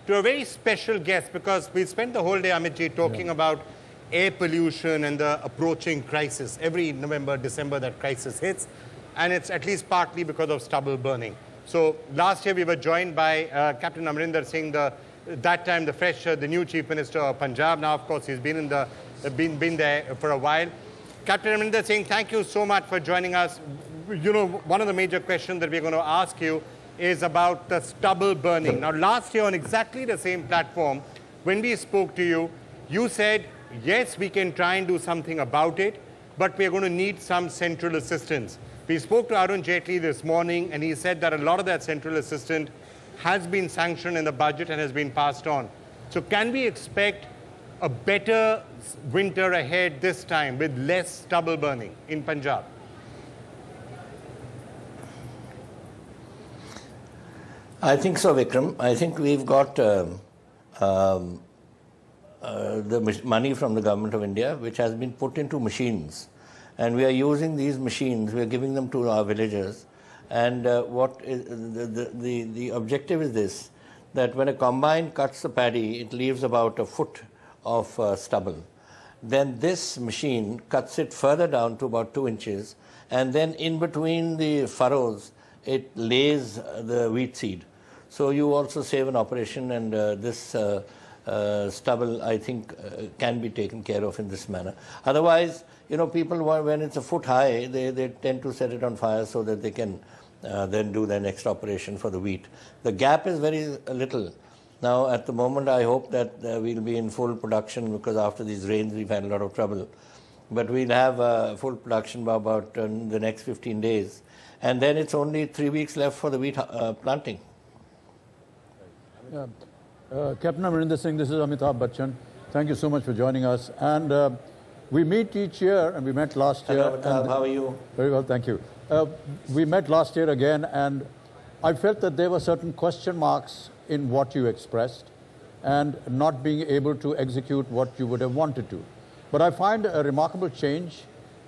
to a very special guest, because we spent the whole day, Amitji, talking about air pollution and the approaching crisis. Every November, December, that crisis hits, and it's at least partly because of stubble burning. So last year we were joined by Captain Amrinder Singh, that time the new Chief Minister of Punjab. Now, of course, he's been there for a while. Captain Amrinder Singh, thank you so much for joining us. You know, one of the major questions that we're going to ask you is about the stubble burning. Now, last year on exactly the same platform, when we spoke to you, you said, yes, we can try and do something about it, but we're going to need some central assistance. We spoke to Arun Jaitley this morning, and he said that a lot of that central assistance has been sanctioned in the budget and has been passed on. So can we expect a better winter ahead this time with less stubble burning in Punjab? I think so, Vikram. I think we've got the money from the Government of India, which has been put into machines. And we are using these machines, we are giving them to our villagers. And what is the objective is this, that when a combine cuts the paddy, it leaves about a foot of stubble. Then this machine cuts it further down to about 2 inches, and then in between the furrows, it lays the wheat seed. So you also save an operation, and this stubble, I think, can be taken care of in this manner. Otherwise, you know, people, when it's a foot high, they tend to set it on fire so that they can then do their next operation for the wheat. The gap is very little. Now, at the moment, I hope that we'll be in full production, because after these rains, we've had a lot of trouble. But we'll have full production by about the next 15 days. And then it's only 3 weeks left for the wheat planting. Yeah. Captain Amrinder Singh, this is Amitabh Bachchan. Thank you so much for joining us. And we meet each year, and we met last year. Hello, Amitabh, how are you? Very well, thank you. We met last year again, and I felt that there were certain question marks in what you expressed and not being able to execute what you would have wanted to. But I find a remarkable change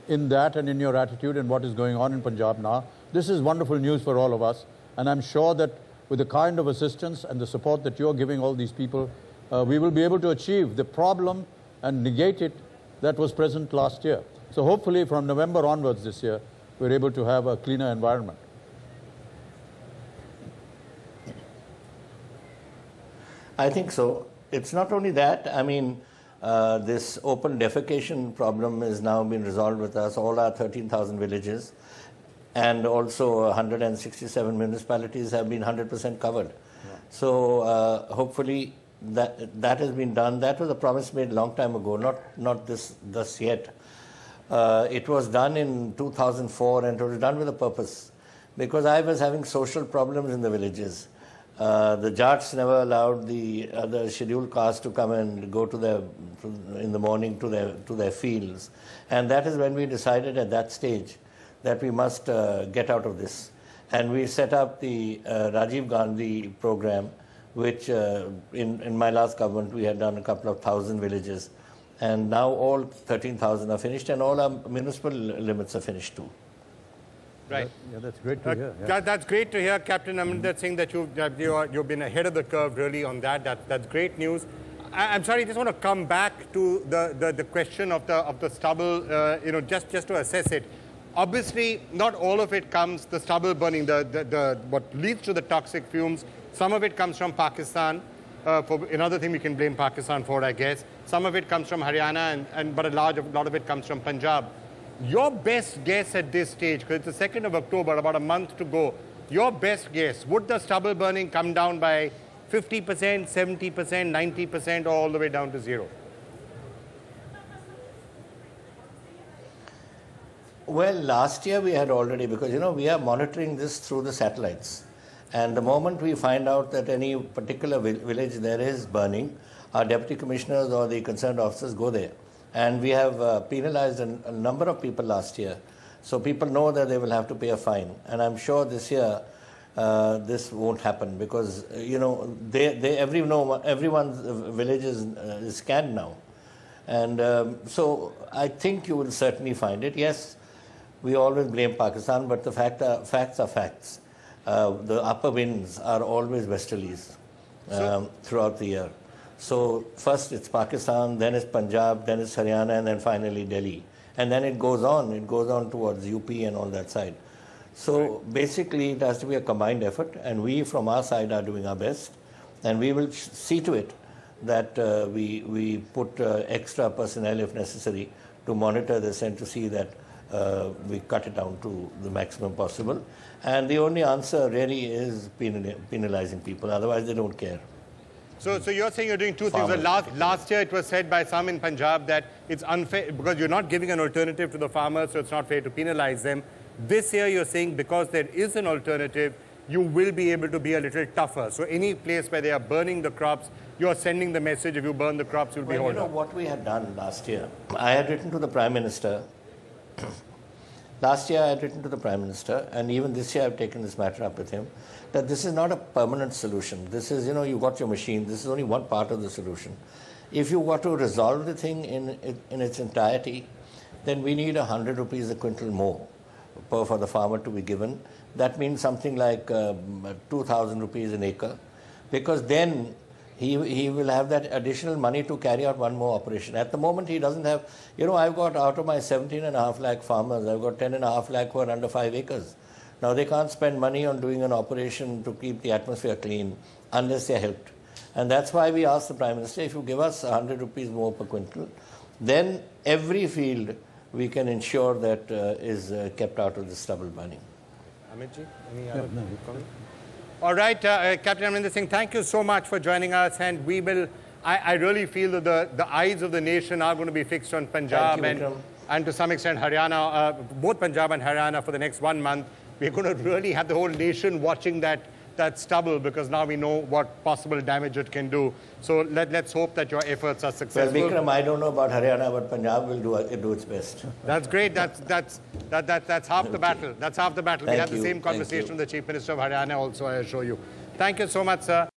in that and in your attitude and what is going on in Punjab now. This is wonderful news for all of us, and I'm sure that with the kind of assistance and the support that you're giving all these people, we will be able to achieve the problem and negate it that was present last year. So hopefully from November onwards this year, we're able to have a cleaner environment. I think so. It's not only that. I mean, this open defecation problem is now being resolved with us, all our 13,000 villages. And also 167 municipalities have been 100% covered. Yeah. So hopefully that has been done. That was a promise made a long time ago, not thus yet. It was done in 2004, and it was done with a purpose, because I was having social problems in the villages. The Jats never allowed the other scheduled castes to come and go in the morning to their fields, and that is when we decided at that stage that we must get out of this. And we set up the Rajiv Gandhi program, which in my last government we had done a couple of thousand villages. And now all 13,000 are finished, and all our municipal limits are finished too. Right. Yeah, that's great to hear. Yeah. That's great to hear, Captain Amrinder Singh, that you've been ahead of the curve really on that. That's great news. I'm sorry, I just want to come back to the question of the stubble, you know, just to assess it. Obviously, not all of it comes, the stubble burning, what leads to the toxic fumes. Some of it comes from Pakistan. Another thing we can blame Pakistan for, I guess. Some of it comes from Haryana, but a lot of it comes from Punjab. Your best guess at this stage, because it's the 2nd of October, about a month to go, your best guess, would the stubble burning come down by 50%, 70%, 90%, or all the way down to 0? Well, last year we had already, because, you know, we are monitoring this through the satellites. And the moment we find out that any particular village there is burning, our deputy commissioners or the concerned officers go there. And we have penalized a number of people last year. So people know that they will have to pay a fine. And I'm sure this year this won't happen, because, you know, everyone's village is scanned now. And so I think you will certainly find it. Yes, we always blame Pakistan, but the facts are facts. The upper winds are always westerlies. throughout the year. So first it's Pakistan, then it's Punjab, then it's Haryana, and then finally Delhi. And then it goes on towards UP and all that side. So basically it has to be a combined effort, and we from our side are doing our best, and we will see to it that we put extra personnel if necessary to monitor this and to see that we cut it down to the maximum possible. And the only answer really is penalizing people, otherwise they don't care. So you're saying you're doing two things. Last year it was said by some in Punjab that it's unfair because you're not giving an alternative to the farmers, so it's not fair to penalize them. This year you're saying because there is an alternative, you will be able to be a little tougher. So any place where they are burning the crops, you're sending the message, if you burn the crops, you'll be Well, holed you know up. what we had done last year? I had written to the Prime Minister. Last year I had written to the Prime Minister, and even this year I've taken this matter up with him, that this is not a permanent solution. This is, you got your machine. This is only one part of the solution. If you want to resolve the thing in its entirety, then we need 100 rupees a quintal more for the farmer to be given. That means something like 2,000 rupees an acre, because then he will have that additional money to carry out one more operation. At the moment, he doesn't have, I've got out of my 17.5 lakh farmers, I've got 10.5 lakh who are under 5 acres. Now, they can't spend money on doing an operation to keep the atmosphere clean unless they're helped. And that's why we asked the Prime Minister, if you give us 100 rupees more per quintal, then every field we can ensure that is kept out of the stubble burning. Amitji, any other comment? All right, Captain Amrinder Singh, thank you so much for joining us, and we will, I really feel that the eyes of the nation are going to be fixed on Punjab and to some extent Haryana, both Punjab and Haryana for the next 1 month. We're going to really have the whole nation watching that stubble, because now we know what possible damage it can do. So let's hope that your efforts are successful. Well, Vikram, I don't know about Haryana, but Punjab will do its best. That's great. That's half the battle. That's half the battle. We had the same conversation with the Chief Minister of Haryana also, I assure you. Thank you so much, sir.